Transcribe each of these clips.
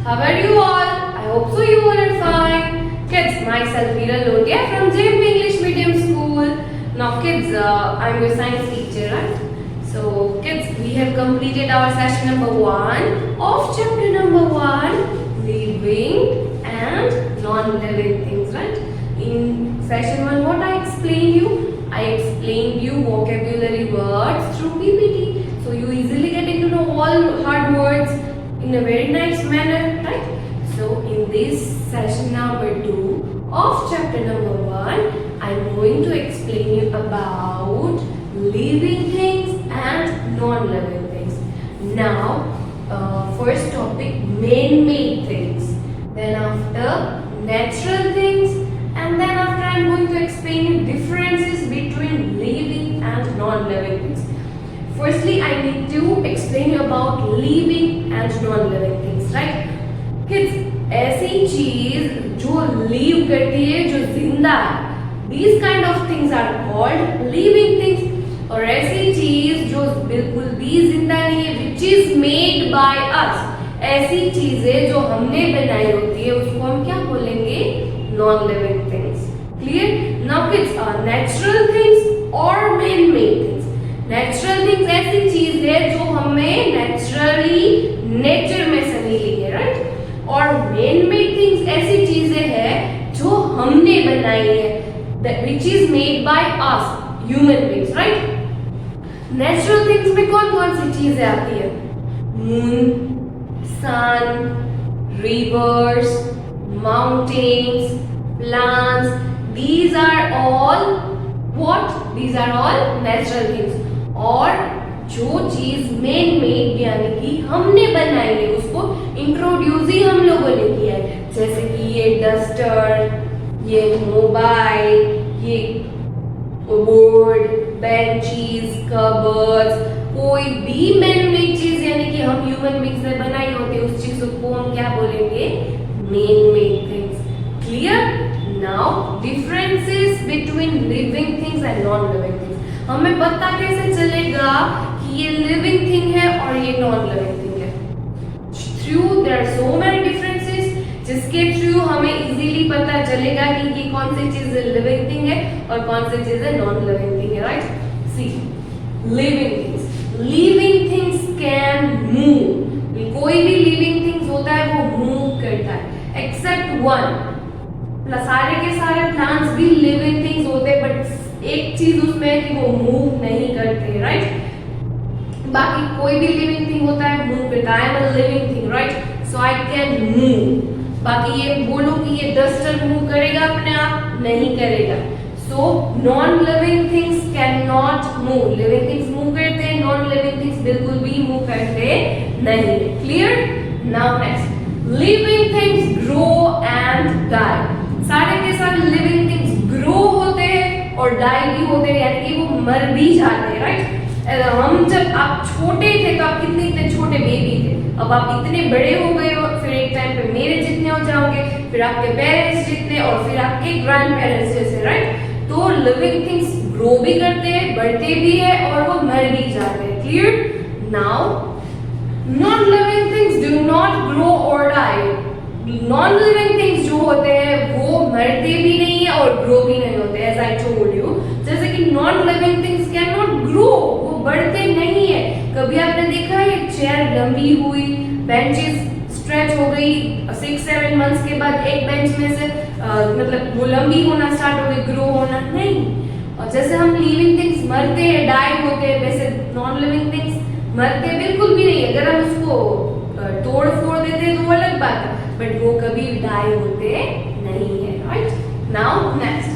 How are you all? I hope so you all are fine. Kids, myself Veera Lotia from JMP English Medium School. Now kids, I'm your science teacher, right? So kids, we have completed our session number 1 of chapter number 1, living and non-living things, right? In session 1, what I explained you? I explained you vocabulary words through PPT. So you easily getting to know all hard words in a very nice manner, right? So in this session number 2 of chapter number 1, I'm going to explain you about living things and non-living things. Now, first topic, man-made things. Then after, natural things. And then after, I'm going to explain you differences between living and non-living things. Firstly, I need to explain you about living and non-living things, right? Kids, ऐसी चीज जो live करती है, जो जिंदा है, these kind of things are called living things. और ऐसी चीज जो बिल्कुल भी जिंदा नहीं है, which is made by us, ऐसी चीजें जो हमने बनाई होती है, उसको हम क्या बोलेंगे? Non-living things. Clear? Now kids, natural things or man-made things. Natural things ऐसी चीज है जो हमें नेचुरली नेचर में से मिली है, राइट? और मैन मेड थिंग्स ऐसी चीजें हैं जो हमने बनाई है, which is made by us human beings, right? Natural things में कौन कौन सी चीजें आती है? Moon, sun, rivers, mountains, plants, these are all what? These are all natural things. और जो चीज मेन मेड यानी कि हमने बनाई है, उसको इंट्रोड्यूस ही हम लोगों ने किया है, जैसे कि ये डस्टर, ये मोबाइल, ये बोर्ड, बेंचेस, कबर्ड्स, कोई भी मेन मेड चीज यानी कि हम ह्यूमन बीइंग्स ने बनाई होती है, उस चीज को हम क्या बोलेंगे? Main made things. Clear? Now differences between living things and non living things. हमें पता कैसे चलेगा कि ये लिविंग थिंग है और ये नॉन लिविंग थिंग है? Through there are so many differences, जिसके थ्रू हमें इजीली पता चलेगा कि ये कौन सी चीज लिविंग थिंग है और कौन सी चीज नॉन लिविंग थिंग है, right? See, living things. Living things can move. कोई भी लिविंग थिंग्स होता है वो मूव करता है, एक्सेप्ट वन. सारे के सारे प्लांट्स भी लिविंग थिंग्स होते हैं, बट एक चीज उसमें है कि वो मूव नहीं करते, राइट? बाकी कोई भी लिविंग थिंग होता है मूव करता है. I am a living thing, right? So I can move. बाकी ये बोलो कि ये डस्टर मूव करेगा अपने आप? नहीं करेगा. So non living things can not move. Living things move करते हैं, नॉन लिविंग थिंग्स बिल्कुल भी मूव करते नहीं. Clear? Now next, living things grow and die. सारे के सारे लिविंग थिंग्स ग्रो होते हैं और डाई भी होते हैं, यानी कि वो मर भी जाते हैं, राइट? हम जब आप छोटे थे तो आप कितने इतने छोटे बेबी थे, अब आप इतने बड़े हो गए हो, फिर एक टाइम पे मेरे जितने हो जाओगे, फिर आपके पेरेंट्स जितने, और फिर आपके ग्रैंड पेरेंट्स जैसे, राइट? तो लिविंग थिंग्स ग्रो भी करते हैं, बढ़ते भी है और वो मर भी जाते हैं. Clear? Now non living things do not grow और डाई. नॉन लिविंग थिंग्स जो होते हैं वो मरते भी नहीं है और ग्रो भी नहीं होते, एज आई टोल्ड यू. जैसे कि non living things can not grow, वो बढ़ते नहीं है. कभी आपने देखा है चेयर लंबी हुई, बेंचेस स्ट्रेच हो गई, 6-7 मंथ्स के बाद एक बेंच में से मतलब वो लंबी होना स्टार्ट हो गई, ग्रो होना नहीं. और जैसे हम लिविंग थिंग्स मरते हैं, डाई होते हैं, वैसे नॉन लिविंग थिंग्स मरते बिल्कुल भी नहीं. अगर हम उसको तोड़ फोड़ देते हैं तो वो अलग बात है, बट वो कभी डाई होते नहीं है, right? Now next,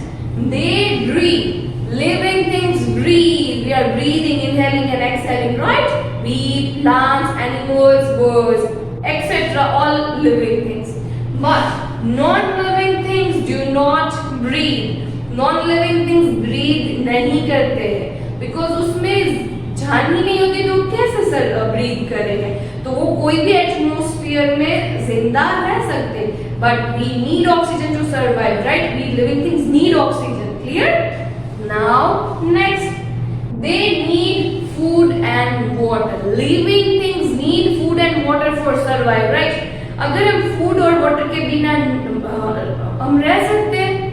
they breathe. Living things breathe. We are breathing, inhaling and exhaling, right? We, plants, animals, birds, etcetera, all living things. But non living things do not breathe. Non living things breathe नहीं करते हैं, because उसमें जान ही नहीं होती, तो कैसे sir breathe करेंगे? तो वो कोई भी एटमॉस्फेयर में जिंदा रह सकते, but we need oxygen to survive, right? We living things need oxygen. Clear? Now next, they need food and water. Living things need food and water for survive, right? अगर हम फूड और water के बिना हम रह सकते हैं?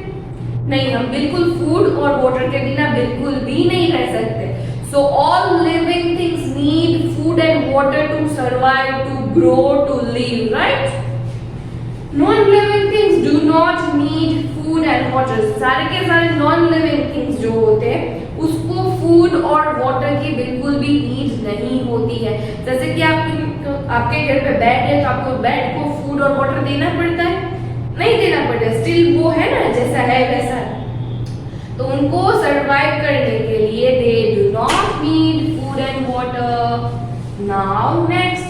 नहीं, हम बिल्कुल फूड और वाटर के बिना बिल्कुल भी नहीं रह सकते. So all living things need food and water to survive, to grow, to live, right? Non-living things do not need food and water. सारे के सारे non-living things जो होते हैं उसको फूड और वाटर की बिल्कुल भी नीड नहीं होती है. जैसे कि आपके घर पे बेड है तो आपको बेड को फूड और वाटर देना पड़ता है? नहीं देना पड़ता, स्टिल वो है ना जैसा है वैसा. तो उनको सरवाइव करने के लिए they do not need food and water. Now next,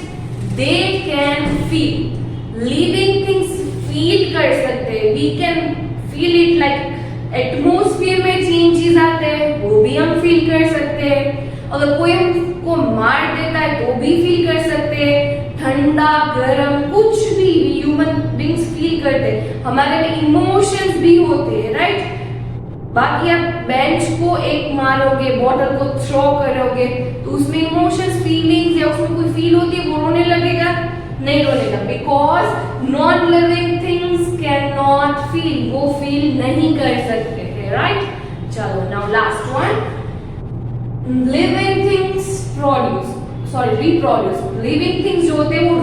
they can feel. Living things feel कर सकते हैं. We can feel it like atmosphere में चेंजेस आते हैं वो भी हम फील कर सकते हैं. अगर कोई हमको मार देता है तो भी फील कर सकते हैं. ठंडा गरम कुछ भी ह्यूमन बीइंग्स फील करते हैं. हमारे में इमोशंस भी होते हैं, राइट? बाकी आप बेंच को एक मारोगे, बॉटल को थ्रो करोगे तो उसमें इमोशंस फीलिंग्स या उसमें कोई फील होती है, वो रोने लगेगा? नहीं रोनेगा, because non living things can not feel. वो फील नहीं कर सकते थे, राइट? चलो now last one. Living things reproduce. Living things जो होते हैं वो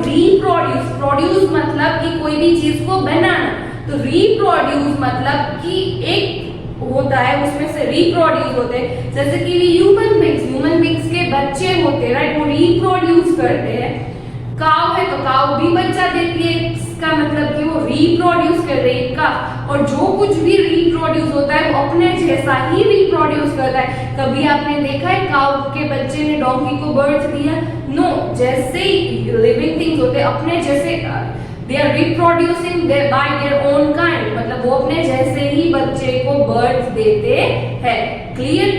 प्रोड्यूस मतलब कि कोई भी चीज को बनाना. तो रिप्रोड्यूस मतलब कि एक होता है उसमें से रिप्रोड्यूस होते हैं. जैसे कि ह्यूमन बीइंग्स के बच्चे होते हैं, राइट? वो रिप्रोड्यूस करते हैं. काव है तो काव भी बच्चा देती है, इसका मतलब कि वो रिप्रोड्यूस कर रही है का. और जो कुछ भी रिप्रोड्यूस होता है वो अपने जैसा ही रिप्रोड्यूस करता है. कभी आपने देखा है काव के बच्चे ने डोंकी को बर्थ दिया? नो. जैसे ही लिविंग थिंग्स होते हैं अपने जैसे they are reproducing by their own kind. मतलब वो अपने जैसे ही बच्चे को बर्थ देते हैं. Clear?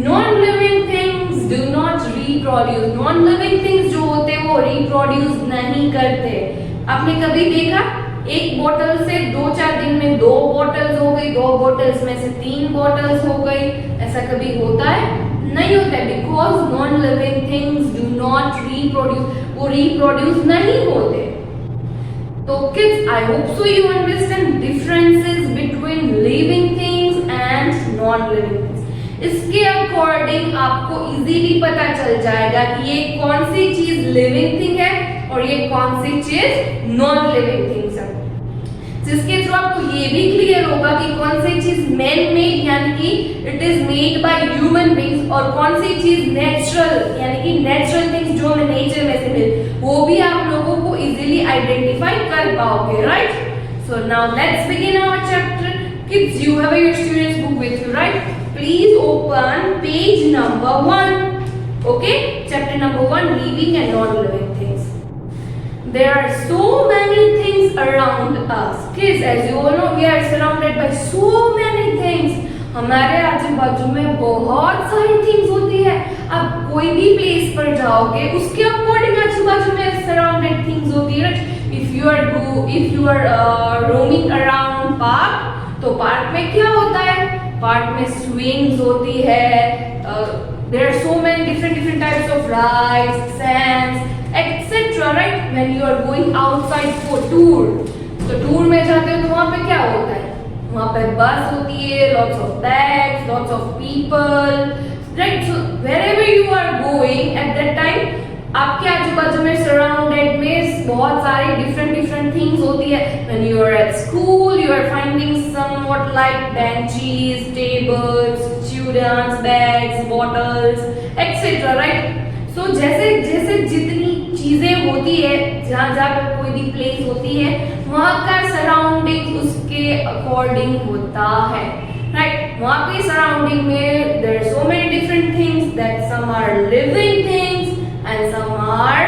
Non living things do not reproduce. Non living things जो होते हैं वो रिप्रोड्यूस नहीं करते. आपने कभी देखा एक बोतल से 2-4 दिन में 2 बॉटल्स हो गई, 2 बॉटल्स में से 3 बॉटल्स हो गई? ऐसा कभी होता है? नहीं होता है, because non living things do not reproduce. वो रिप्रोड्यूस नहीं होते. So kids, I hope so you understand differences between living things and non-living things. इसके अकॉर्डिंग आपको इजीली पता चल जाएगा कि ये कौन सी चीज लिविंग थिंग है और ये कौन सी चीज नॉन लिविंग थिंग्स है. जिसके थ्रू आपको ये भी क्लियर होगा कि कौन सी चीज मैन मेड यानी कि it is made by human beings और कौन सी चीज नेचुरल यानी कि नेचुरल थिंग्स जो हमें नेचर में से मिले, वो भी आप लोगों को इजीली आइडेंटिफाई कर पाओगे, right? So now let's begin our chapter. Kids, you have your students book with you, right? Please open page number 1. Okay, chapter number 1, living and non living things. There are so many things around us. Kids, as you all know, we are surrounded by so many things. हमारे आजू बाजू में बहुत सारी things होती है. आप कोई भी प्लेस पर जाओगे उसके अकॉर्डिंग आजू बाजू में सराउंडेड थिंग्स होती है. If you are roaming around park, तो पार्क में क्या होता है? पार्क में स्विंग्स होती है. There are so many different types of rides, sands, etc. Right? When you are going outside for tour, तो टूर में जाते हो तो वहाँ पे क्या होता है? वहाँ पे बस होती है, lots of bags, lots of people, right? So wherever you are going at that time, आपके आजू बाजू में सराउंडेड में बहुत सारी different things होती है. When you are at school, you are finding somewhat like benches, tables, students, bags, bottles, etc. Right? So जैसे जितनी चीजें होती है, जहाँ पर कोई भी प्लेस होती है, वहाँ का सराउंडिंग उसके अकॉर्डिंग होता है, राइट? वहाँ पे सराउंडिंग में there are so many different things that some are living things and some are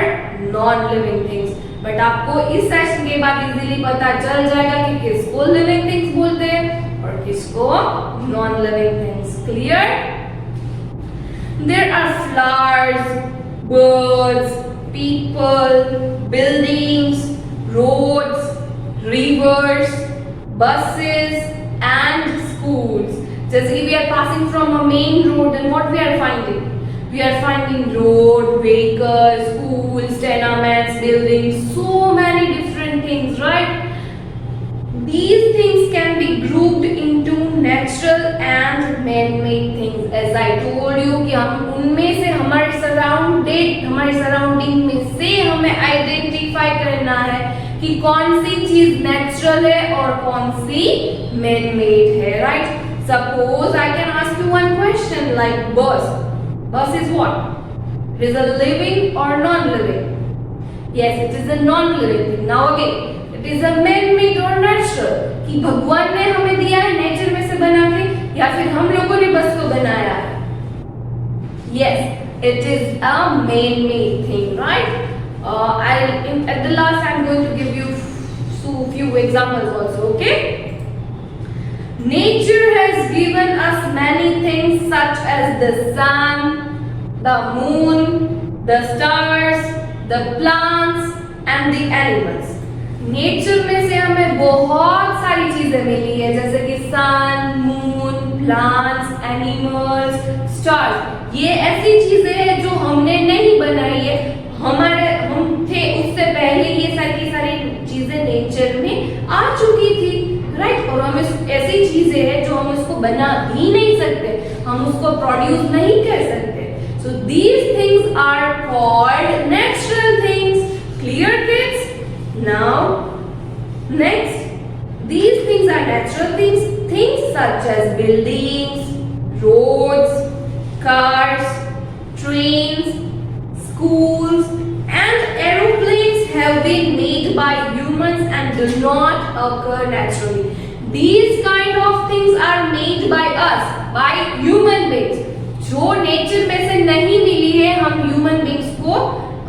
non-living things. But आपको इस सेशन के बाद इजीली पता चल जाएगा कि किसको लिविंग थिंग्स बोलते हैं और किसको non living things. Clear? There are flowers, birds, people, buildings, roads, rivers, buses and schools. जैसे कि we are passing from a main road, then what we are finding? We are finding road, vehicles, schools, tenements, buildings, so many different things, right? These things can be grouped into natural and man-made things. As I told you कि हम उनमें से हमारे surrounding में से हमें identify करना है कि कौन सी चीज नेचुरल है और कौन सी मैन-मेड है, right? Suppose I can ask you one question like bus. Bus is what? It is a living or non-living? Yes, it is a non-living thing. Now again, it is a man-made or natural? कि भगवान ने हमें दिया है nature में से बना के या फिर हम लोगों ने बस को बनाया है? Yes, it is a man-made thing, right? At the last I'm going to give you few examples also, okay? Nature has given us many things such as the sun, the moon, the stars, the plants and the animals. Nature में से हमें बहुत सारी चीजें मिली है जैसे कि सन, moon, plants, animals, stars. ये ऐसी चीजें हैं जो हमने नहीं बनाई है, हम थे उससे पहले ये सारी चीजें नेचर में आ चुकी थी, राइट? और हम ऐसी चीजें हैं जो हम उसको बना भी नहीं सकते, हम उसको प्रोड्यूस नहीं कर सकते. So these things are called natural things. Clear, kids? Now, next, these things are natural things. Things such as buildings, roads, cars, trains, schools, and aeroplanes have been made by humans and do not occur naturally. These kind of things are made by us, by human beings. जो nature में से नहीं मिली है, हम human beings को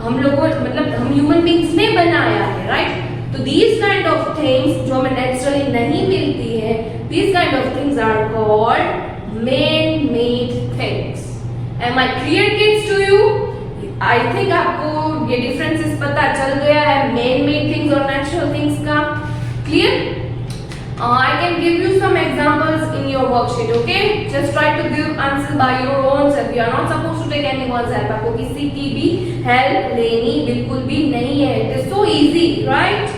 हम human beings ने बनाया है, राइट? तो these kind of things जो हमें नेचुरली नहीं मिलती है, these kind of things are called man-made things. Am I clear, kids, to you? I think आपको ये differences पता चल गया है man-made things और natural things का. Clear? I can give you some examples in your worksheet, okay? Just try to give answers by your own self. You are not supposed to take anyone's help. आपको किसी की भी help लेनी बिल्कुल भी नहीं है. It is so easy, right?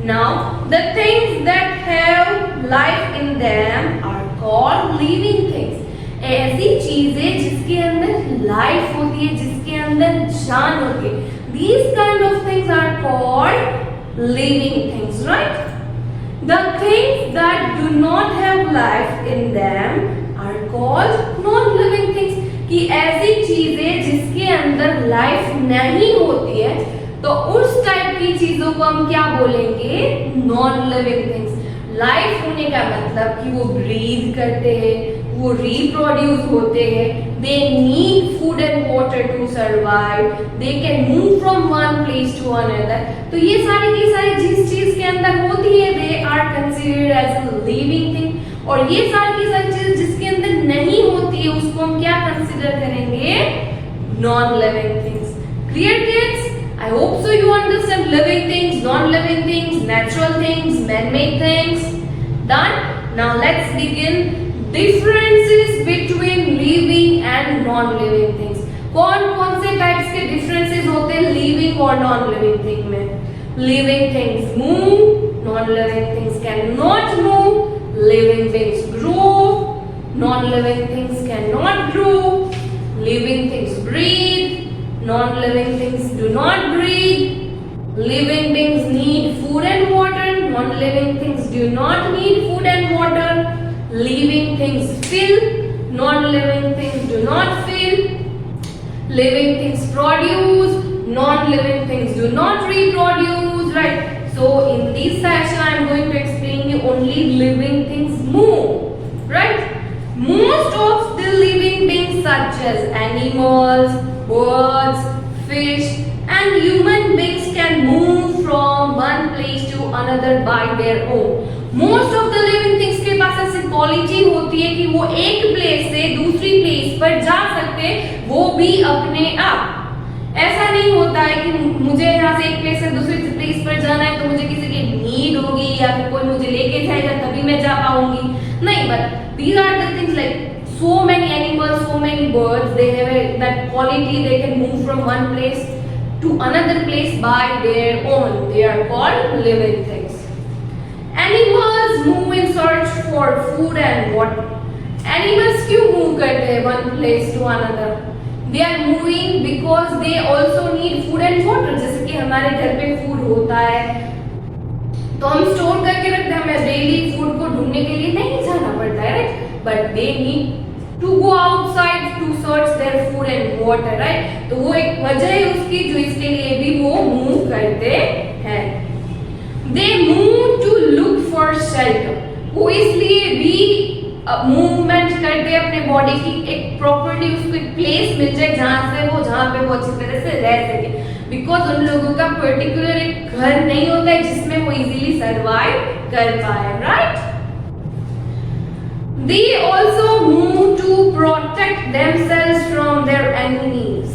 Now, the things that have life in them are called living things. ऐसी चीजें जिसके अंदर life होती है, जिसके अंदर जान होती है. These kind of things are called living things, right? The things that do not have life in them are called non-living things. कि ऐसी चीजें जिसके अंदर लाइफ नहीं होती है, तो उस टाइप की चीजों को हम क्या बोलेंगे? Non living things. लाइफ होने का मतलब कि वो ब्रीथ करते हैं, वो रिप्रोड्यूस होते हैं, they need food and water to survive, they can move from one place to another. तो ये सारी की सारी जिस चीज के अंदर होती है, they are considered as a living thing. और ये सारी की सारी चीज जिसके अंदर नहीं होती है, उसको हम क्या कंसीडर करेंगे? Non living things. Clear, kids? I hope so you understand living things, non-living things, natural things, man-made things. Done? Now let's begin differences between living and non-living things. कौन-कौन से types के differences होते हैं living और non-living thing में? Living things move, non-living things cannot move. Living things grow, non-living things cannot grow. Living things breathe, non-living things do not breathe. Living beings need food and water. Non-living things do not need food and water. Living things feel. Non-living things do not feel. Living things produce. Non-living things do not reproduce. Right? So in this session, I am going to explain you only living things move. Right? Most of the living beings such as animals, birds, fish and human beings can move from one place to another by their own. Most of the living things के पास ऐसी quality होती है कि वो एक place से दूसरी place पर जा सकते, वो भी अपने आप. ऐसा नहीं होता है कि मुझे यहाँ से एक प्लेस से दूसरी प्लेस पर जाना है तो मुझे किसी की नीड होगी या फिर कोई मुझे लेके जाएगा तभी मैं जा पाऊंगी. नहीं, but these are the things like so many animals, so many birds, they have that quality, they can move from one place to another place by their own. They are called living things. Animals move in search for food and water. Animals क्यों move करते हैं one place to another? They are moving because they also need food and water. जैसे कि हमारे घर पे food होता है तो हम स्टोर करके रखते हैं, हमें डेली फूड को ढूंढने के लिए नहीं जाना पड़ता है, right? But they need to go outside to search their food and water, right? तो वो एक वजह है उसकी जो इसके लिए भी वो मूव करते हैं. They move to look for shelter. वो इसलिए भी मूवमेंट करते हैं अपने बॉडी की एक प्रॉपर्टी, उसको एक प्लेस मिल जाए जहाँ पे वो अच्छी तरह से रह सके. बिकॉज उन लोगों का पर्टिकुलर एक घर नहीं होता है जिसमें वो इजीली सर्वाइव कर पाए, right? They also move to protect themselves from their enemies.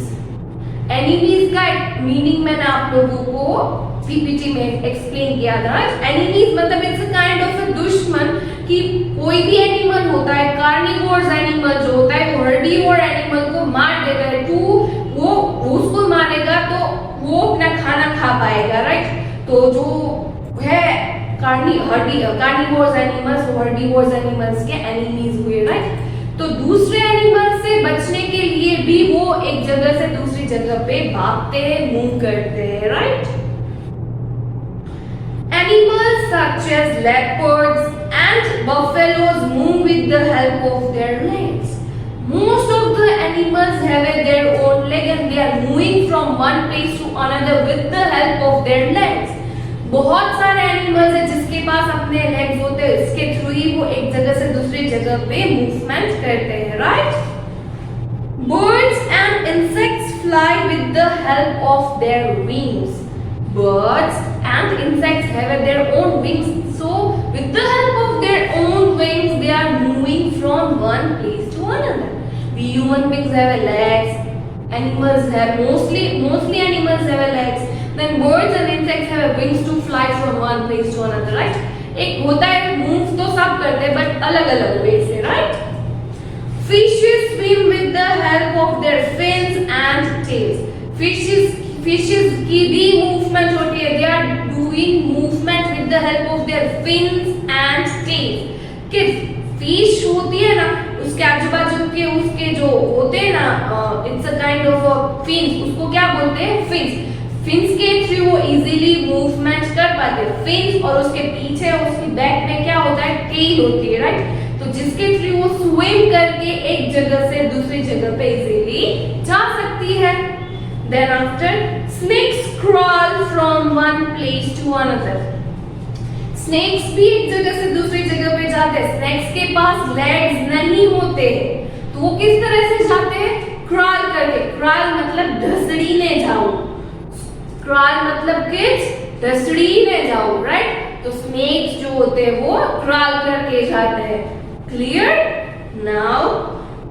Enemies का मीनिंग मैंने आप लोगों को पीपीटी में एक्सप्लेन किया था. एनिमीज मतलब it's a kind of a दुश्मन. कि कोई भी एनिमल होता है, कार्निवोर्स एनिमल जो होता है वो हर्बीवोर एनिमल को मार देता है. वो उसको मारेगा तो वो अपना खाना खा पाएगा, राइट? तो जो है कार्निवोर्स एनिमल्स वो हर्बीवोर्स एनिमल्स के एनिमीज हुए, राइट? तो दूसरे एनिमल्स से बचने के लिए भी वो एक जगह से दूसरी जगह पे भागते हैं, मूव करते हैं, right? Animals such as leopards and buffaloes move with the help of their legs. Most of the animals have their own leg and they are moving from one place to another with the help of their legs. बहुत सारे animals हैं जिसके पास अपने legs होते हैं, इसके through ही वो एक जगह से दूसरी जगह पे मूवमेंट करते हैं, right? Birds and insects fly with the help of their wings. Birds and insects have their own wings, so with the help of their own wings they are moving from one place to another. We human beings have legs, animals have mostly animals have legs, then birds and insects have wings to fly from one place to another, right? एक होता है move तो सब करते हैं but अलग अलग वे से, right? Fishes swim with the help of their fins and tails. Fishes की भी मूवमेंट होती है. They are doing movement with the help of their fins and tails. कि फिश होती है ना, उसके आजू बाजू के उसके जो होते हैं ना, it's a kind of fins, उसको क्या बोलते हैं? फिन्स. फिन्स के थ्रू वो इजीली मूवमेंट कर पाते हैं. फिन्स और उसके पीछे उसकी बैक में क्या होता है? टेल होती है, राइट? तो जिसके थ्रू वो स्विम करके एक जगह से दूसरी जगह पे इजीली जा सकती है. Then after, snakes crawl from one place to another. Snakes भी एक जगह से दूसरी जगह पे जाते हैं. Snakes के पास legs नहीं होते हैं, तो वो किस तरह से जाते हैं? Crawl करके. Crawl मतलब धसड़ीने जाओ. Crawl मतलब किस? धसड़ीने जाओ, right? तो snakes जो होते हैं वो crawl करके जाते हैं. Clear? Now,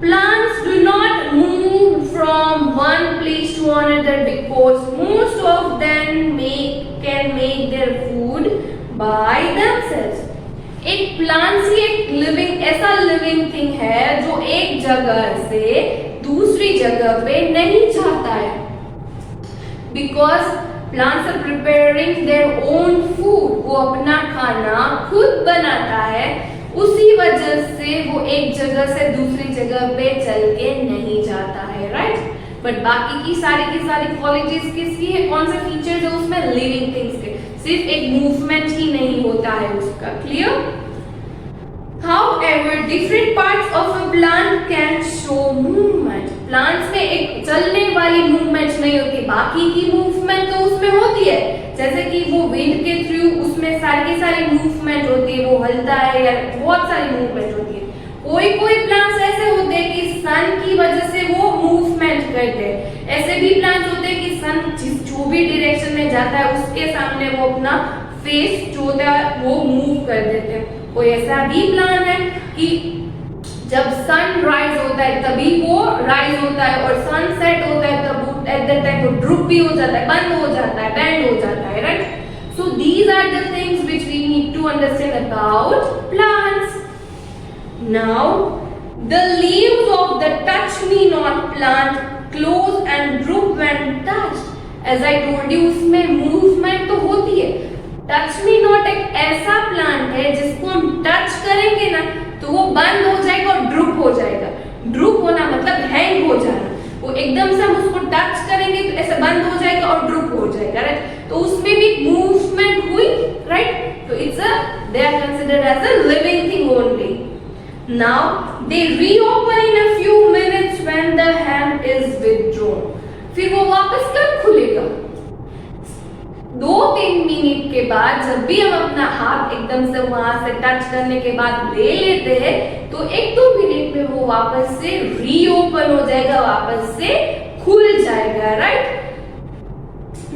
plants do not move from one place to another because most of them can make their food by themselves. एक प्लांट्स ही एक लिविंग ऐसा लिविंग थिंग है जो एक जगह से दूसरी जगह पे नहीं जाता है. Because plants are preparing their own food. वो अपना खाना खुद बनाता है, उसी वजह से वो एक जगह से दूसरी जगह पे चल के नहीं जाता है, राइट? बट बाकी की सारी क्वालिटीज किसकी है? कौन से फीचर्स है उसमें? लिविंग थिंग्स के. सिर्फ एक मूवमेंट ही नहीं होता है उसका. Clear? However, different parts of a plant can show movement. Plants में एक चलने वाली मूवमेंट नहीं होती, बाकी की मूवमेंट तो उसमें होती है. जैसे कि वो विंड के थ्रू उसमें सारी मूवमेंट होती है, वो हलता है या बहुत सारी मूवमेंट होती है. कोई प्लांट्स ऐसे होते हैं कि सन की वजह से वो मूवमेंट करते हैं. ऐसे भी प्लांट्स होते हैं कि सन जो भी डायरेक्शन में जाता है उसके सामने वो अपना फेस जो होता है वो मूव कर देते हैं. कोई ऐसा भी प्लान है कि जब सन राइज होता है तभी वो राइज होता है और सन सेट होता है तब एट दैट टाइम वो ड्रूप भी हो जाता है, बंद हो जाता है, बेंड हो जाता है, right? So these are the things which we need to understand about plants. Now the leaves of the touch me not plant close and droop when touched. As I told you उसमें movement तो होती है। Touch me not एक ऐसा plant है जिसको हम touch करेंगे ना तो वो बंद हो जाएगा और ड्रूप हो जाएगा। ड्रूप होना मतलब हैंग हो जाना, वो एकदम से हम उसको टच करेंगे तो ऐसे बंद हो जाएगा और ड्रूप हो जाएगा, राइट। तो उसमें भी मूवमेंट हुई, राइट। तो it's a they are considered as a living thing only. Now they reopen in a few minutes when the hand is withdrawn. फिर वो वापस कब खुलेगा? 2-3 मिनट के बाद जब भी हम अपना हाथ एकदम से वहां से टच करने के बाद ले लेते हैं तो 1-2 मिनट में वो वापस से रीओपन हो जाएगा, वापस से खुल जाएगा, right.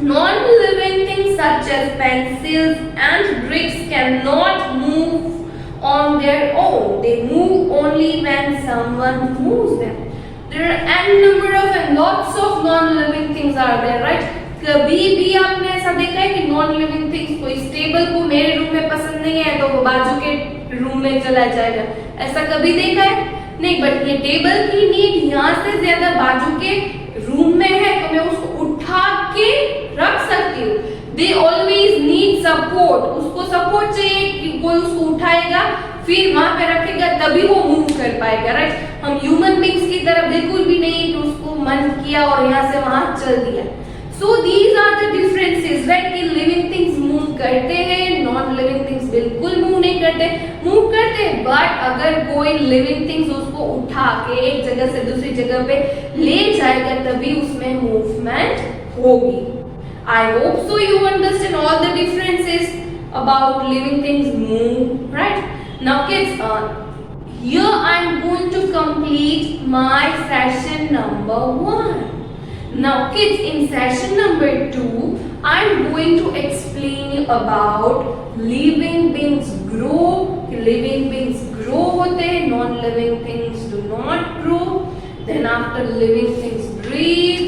Non-living things such as pencils and bricks cannot move on their own. They move only when someone moves them. There are n number of and lots of non-living things are there, right? कभी भी आपने ऐसा देखा है कि non living things कोई table को मेरे रूम में पसंद नहीं है तो वो बाजू के रूम में चला जाएगा, ऐसा कभी देखा है? नहीं। बट ये टेबल की नीड यहाँ से ज्यादा बाजू के रूम में है तो मैं उसको उठा के रख सकती हूँ। दे ऑलवेज नीड सपोर्ट, उसको सपोर्ट चाहिए कि कोई उसको उठाएगा फिर वहां पे रखेगा तभी वो मूव कर पाएगा, राइट। हम ह्यूमन बींग्स की तरह बिल्कुल भी नहीं कि उसको मन किया और यहाँ से वहां चल दिया। So these are the differences, right? कि living things move करते हैं, non-living things बिल्कुल move नहीं करते, move करते हैं but अगर कोई living things उसको उठा के एक जगह से दूसरी जगह पे ले जाएगा तभी उसमें movement होगी। I hope so you understand all the differences about living things move, right? Now kids, here I am going to complete my session number 1. Now kids, in session number 2, I am going to explain you about living beings grow. Living beings grow होते हैं, non-living things do not grow. Then after living things breathe,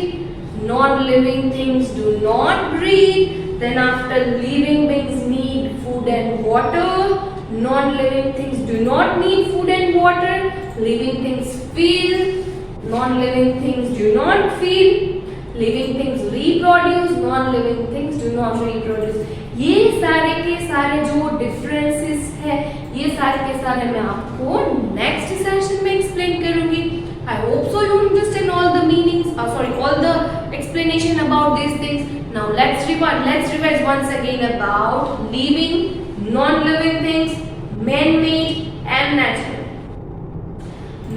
non-living things do not breathe. Then after living beings need food and water. Non-living things do not need food and water. Living things feel. Non-living things do not feel. Living things reproduce, non-living things do not reproduce. ये सारे के सारे जो differences है, ये सारे के सारे मैं आपको next session में explain करूँगी. I hope so you understand all the meanings, all the explanation about these things. Now let's revise once again about living, non-living things, man-made and natural.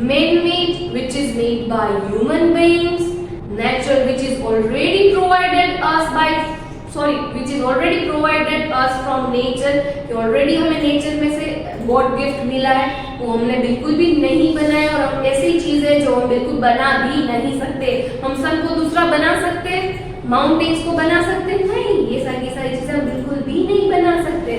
Man-made, which is made by human beings. Natural, which is already provided us from nature, कि already हमें nature में से God gift मिला है, वो हमने बिल्कुल भी नहीं बनाया और हम ऐसी चीजें जो हम बिल्कुल बना भी नहीं सकते। हम सन को दूसरा बना सकते, माउंटेन्स को बना सकते नहीं, ये सारी चीजें हम बिल्कुल भी नहीं बना सकते।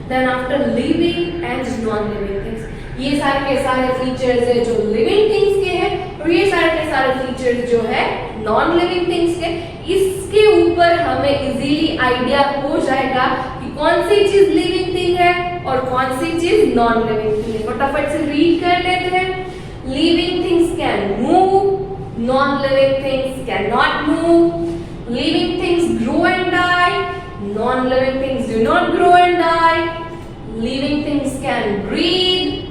Then after living and non-living things, ये सारे के सारे फीचर्स है जो लिविंग थिंग्स के हैं और ये सारे के सारे फीचर्स जो है नॉन लिविंग थिंग्स के। इसके ऊपर हमें इजीली आइडिया हो जाएगा कि कौन सी चीज लिविंग थिंग है और कौन सी चीज नॉन लिविंग थिंग है। फटाफट से रीड कर लेते हैं। Living things can move, non living things can not move. Living things grow and die, non living things do not grow and die. Living things can breathe,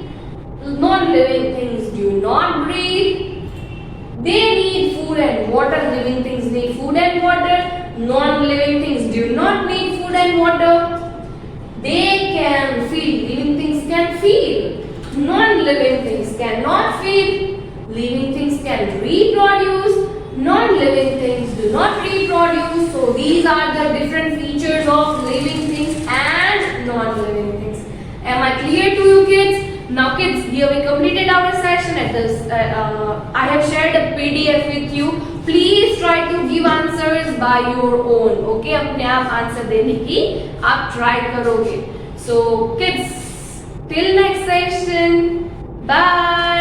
non-living things do not breathe. They need food and water. Living things need food and water. Non-living things do not need food and water. They can feel. Living things can feel. Non-living things cannot feel. Living things can reproduce. Non-living things do not reproduce. So these are the different features of living things and non-living things. Am I clear to you kids? Now kids, here we completed our session at this. I have shared a PDF with you. Please try to give answers by your own. Okay, अपने आप answer देने की आप try करोगे. So kids, till next session. Bye.